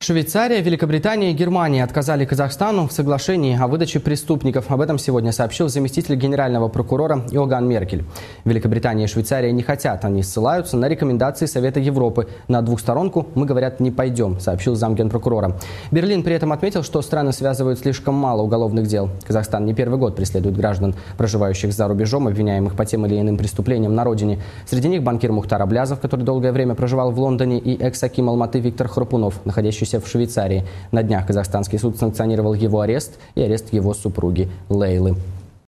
Швейцария, Великобритания и Германия отказали Казахстану в соглашении о выдаче преступников. Об этом сегодня сообщил заместитель генерального прокурора Иоганн Меркель. Великобритания и Швейцария не хотят, они ссылаются на рекомендации Совета Европы. На двухсторонку мы, говорят, не пойдем, сообщил замгенпрокурора. Берлин при этом отметил, что страны связывают слишком мало уголовных дел. Казахстан не первый год преследует граждан, проживающих за рубежом, обвиняемых по тем или иным преступлениям на родине. Среди них банкир Мухтар Аблязов, который долгое время проживал в Лондоне, и экс-аким Алматы Виктор Храпунов, находящийся в Швейцарии. На днях казахстанский суд санкционировал его арест и арест его супруги Лейлы.